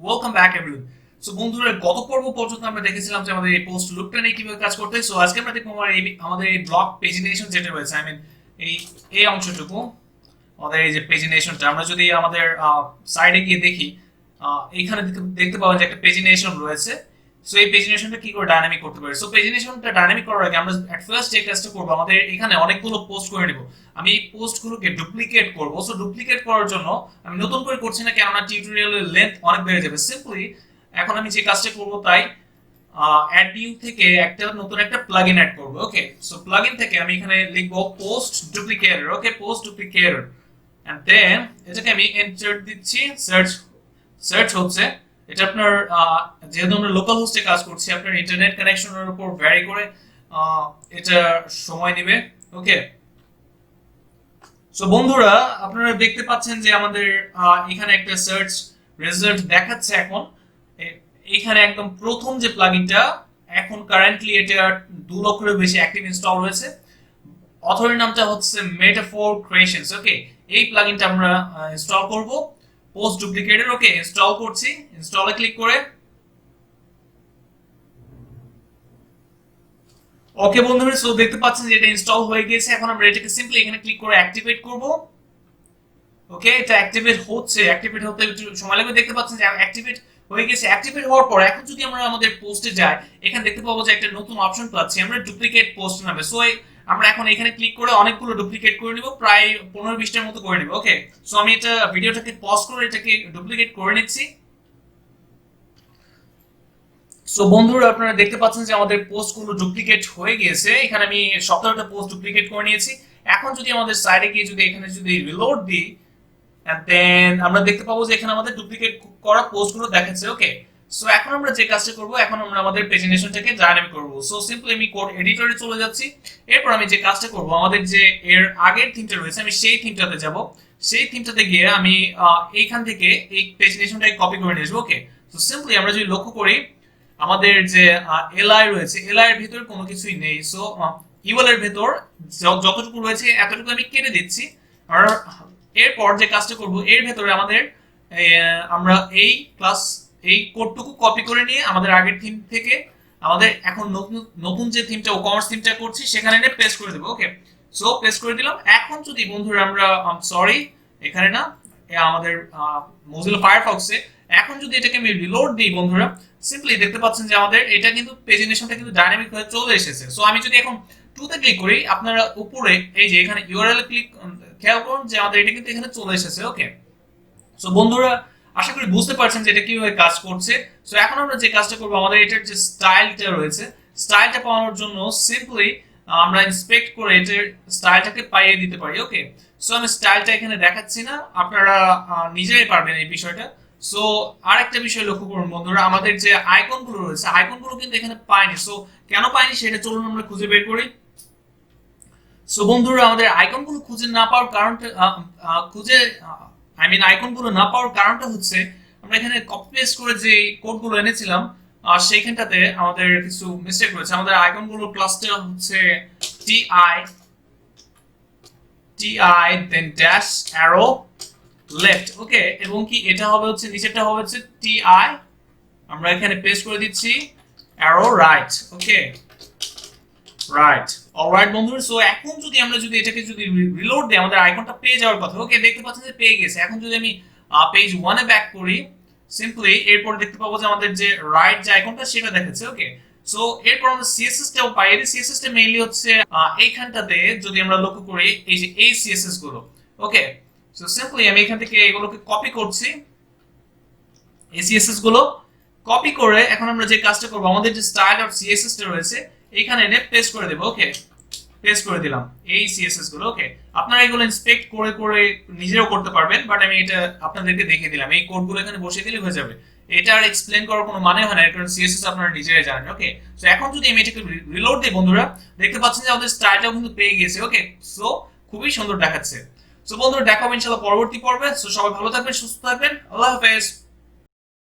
Welcome back everyone. So বন্ধুরা, গত পর্ব পর্যন্ত আমরা দেখেছিলাম যে আমাদের এই পোস্ট লুকটা নিয়ে কিভাবে কাজ করতে হয়। সো আজকে আমরা দেখবো আমাদের এই ব্লগ পেজিনেশন যেটা রয়েছে, আই মিন এই এই অংশটুকু, আমাদের এই যে পেজিনেশনটা আমরা যদি আমাদের সাইডে গিয়ে দেখি, এইখানে দেখতে পাবেন যে একটা পেজিনেশন রয়েছে। সো এই পেজিনেশনটা কি করে ডাইনামিক করতে পারি? সো পেজিনেশনটা ডাইনামিক করার আগে আমরা এট ফার্স্ট যে কাজটা করবো, আমাদের এখানে অনেকগুলো পোস্ট করে নেব। আমি এই পোস্টগুলোকে ডুপ্লিকেট করব। সো ডুপ্লিকেট করার জন্য আমি নতুন করে করছি না, কেননা টিউটোরিয়ালের লেন্থ অনেক বেড়ে যাবে। সিম্পলি এখন আমি যে কাজটা করব তাই অ্যাড নিউ থেকে নতুন একটা প্লাগইন অ্যাড করব। ওকে, সো প্লাগইন থেকে আমি এখানে লিখব post duplicator. Okay, post duplicator, and then এটাকে আমি এন্টার দিচ্ছি। সার্চ সার্চ হচ্ছে। এটা আপনার যেহেতু আমরা লোকাল হোস্টে কাজ করছি, আপনার ইন্টারনেট কানেকশনের উপর ভ্যারি করে এটা সময় নেবে। ওকে, সো বন্ধুরা, আপনারা দেখতে পাচ্ছেন যে আমাদের এখানে একটা সার্চ রেজাল্ট দেখাচ্ছে। এখন এখানে একদম প্রথম যে প্লাগইনটা, এখন কারেন্টলি এটা 2 লক্ষের বেশি অ্যাক্টিভ ইনস্টল হয়েছে। অথরের নামটা হচ্ছে মেটাফোর ক্রিয়েশনস। ওকে, এই প্লাগইনটা আমরা ইনস্টল করব পোস্ট ডুপ্লিকেটর। ওকে, ইনস্টল করছি। ইনস্টলে ক্লিক করে ওকে বন্ধুরা, সো দেখতে পাচ্ছেন যে এটা ইনস্টল হয়ে গেছে। এখন আমরা এটাকে সিম্পলি এখানে ক্লিক করে অ্যাক্টিভেট করব। ওকে, এটা অ্যাক্টিভেট হচ্ছে। অ্যাক্টিভেট হতে একটু সময় লাগবে। দেখতে পাচ্ছেন যে অ্যাক্টিভেট হয়ে গেছে। অ্যাক্টিভেট হওয়ার পর এখন যদি আমরা আমাদের পোস্টে যাই, এখানে দেখতে পাবো যে একটা নতুন অপশন পাচ্ছি আমরা, ডুপ্লিকেট পোস্ট নামে। সো আমরা এখন এখানে ক্লিক করে অনেকগুলো ডুপ্লিকেট করে নিব, প্রায় 15-20টার মতো করে নিব। ওকে, সো আমি এটা ভিডিওটাকে পজ করে এটাকে ডুপ্লিকেট করে নিচ্ছি। সো বন্ধুরা, আপনারা দেখতে পাচ্ছেন যে আমাদের পোস্টগুলো ডুপ্লিকেট হয়ে গিয়েছে। এখানে আমি 17টা পোস্ট ডুপ্লিকেট করে নিয়েছি। এখন যদি আমাদের সাইডে গিয়ে যদি এখানে যদি রিলোড দিই, এন্ড দেন আমরা দেখতে পাবো যে এখানে আমাদের ডুপ্লিকেট করা পোস্টগুলো দেখাচ্ছে। ওকে, সো এখন আমরা যে কাজটা করব, এখন আমরা আমাদের পেজিনেশনটাকে ডাইনামিক করব। সো সিম্পলি আমি কোড এডিটরে চলে যাচ্ছি। এরপর আমি যে কাজটা করব, আমাদের যে এর আগের থিমটা রয়েছে, আমি সেই থিমটাতে যাব। সেই থিমটাতে গিয়ে আমি এইখান থেকে এই পেজিনেশনটাকে কপি করে নিয়ে আসবো। ওকে, সো সিম্পলি আমরা যদি লক্ষ্য করি, আমাদের যে এলআই রয়েছে, এলআই এর ভিতর কোনো কিছুই নেই। সো ইউএল এর ভিতর যতটুকু রয়েছে এতটুকু আমি কেটে দিচ্ছি। আর এরপর যে কাজটা করব, এর ভেতরে আমাদের আমরা এই ক্লাস এই কোডটুকু কপি করে নিয়ে আমাদের আগের থিম থেকে আমাদের এখন নতুন নতুন যে থিমটা ওকমার্স থিমটা করছি সেখানে এনে পেস্ট করে দেবো। ওকে, সো পেস্ট করে দিলাম। এখন যদি বন্ধুরা আমরা সরি, এখানে না, আমাদের মোজিলা ফায়ারফক্সে এখন যদি এটাকে আমি রিলোড দিই বন্ধুরা, সিম্পলি দেখতে পাচ্ছেন যে আমাদের এটা কিন্তু পেজিনেশনটা কিন্তু ডাইনামিক হয়ে চলে এসেছে। সো আমি যদি এখন টুতে ক্লিক করি, আপনারা উপরে এই যে এখানে ইউআরএল ক্লিক, খেয়াল করুন যে আমাদের এটা কিন্তু এখানে চলে এসেছে। ওকে, সো বন্ধুরা, আশা করি বুঝতে পারছেন যে এটা কিভাবে কাজ করছে। সো এখন আমরা যে কাজটা করবো, আমাদের এটার যে স্টাইলটা রয়েছে, স্টাইলটা পাওয়ার জন্য সিম্পলি আমরা ইন্সপেক্ট করে এটার স্টাইলটাকে পাইয়ে দিতে পারি। ওকে, সো আমি স্টাইলটা এখানে দেখাচ্ছি না, আপনারা নিজেরাই পারবেন এই বিষয়টা। সো আরেকটা বিষয় লক্ষ্য করুন বন্ধুরা, আমাদের যে আইকনগুলো রয়েছে, আইকনগুলো কিন্তু এখানে পাইনি। সো কেন পাইনি সেটা চলুন আমরা খুঁজে বের করি। সো বন্ধুরা, আমাদের আইকনগুলো খুঁজে না পাওয়ার কারণটা খুঁজে আইকনগুলো না পাওয়ার কারণটা হচ্ছে আমরা এখানে কপি পেস্ট করে যে কোডগুলো এনেছিলাম, সেইখানটাতে আমাদের কিছু মিস্টেক রয়েছে। আমাদের আইকনগুলো ক্লাসটা হচ্ছে টিআই টিআই দেন ড্যাশ অ্যারো লেফট। ওকে, এবং কি এটা হবে হচ্ছে নিচেরটা হবে হচ্ছে টিআই, আমরা এখানে পেস্ট করে দিচ্ছি অ্যারো রাইট। ওকে, রাইট, অলরাইট বন্ধুরা। সো এখন যদি আমরা এটাকে যদি রিলোড দিই, আমাদের আইকনটা পেয়ে যাওয়ার কথা। ওকে, দেখতে পাচ্ছেন যে পেয়ে গেছে। এখন যদি আমি পেজ 1 এ ব্যাক করি, সিম্পলি এরপর দেখতে পাবো যে আমাদের যে রাইট যে আইকনটা সেটা দেখাচ্ছে। ওকে, সো এরপর আমরা সিএসএস টাও পাই। এই সিএসএস টা মেইনলি হচ্ছে এইখানটাতে যদি আমরা লক্ষ্য করি, এই যে এই সিএসএস গুলো। ওকে, সো সিম্পলি আমি এখান থেকে এগুলোকে কপি করছি, এই সিএসএস গুলো কপি করে এখন আমরা যে কাজটা করব, আমাদের যে স্টাইল ডট সিএসএস টা রয়েছে এখানে এনে পেস্ট করে দেব। ওকে, পেস্ট করে দিলাম এই সিএসএস গুলো। ওকে, আপনারা এগুলো ইন্সপেক্ট করে করে নিজেরাও করতে পারবেন, বাট আমি এটা আপনাদেরকে দেখিয়ে দিলাম। এই কোডগুলো এখানে বসিয়ে দিলে হয়ে যাবে। এটা আর এক্সপ্লেন করার কোনো মানে হয় না, কারণ সিএসএস আপনারা নিজেরাই জানেন। ওকে, সো এখন যদি আমি এটাকে রিলোড দিই বন্ধুরা, দেখতে পাচ্ছেন যে আমাদের স্টাইলটাও কিন্তু পেয়ে গিয়েছে। ওকে, সো খুবই সুন্দর দেখাচ্ছে। সো বন্ধুরা, দেখা হবে ইনশাআল্লাহ পরবর্তী পর্বে। সো সবাই ভালো থাকবেন, সুস্থ থাকবেন, আল্লাহ হাফেজ।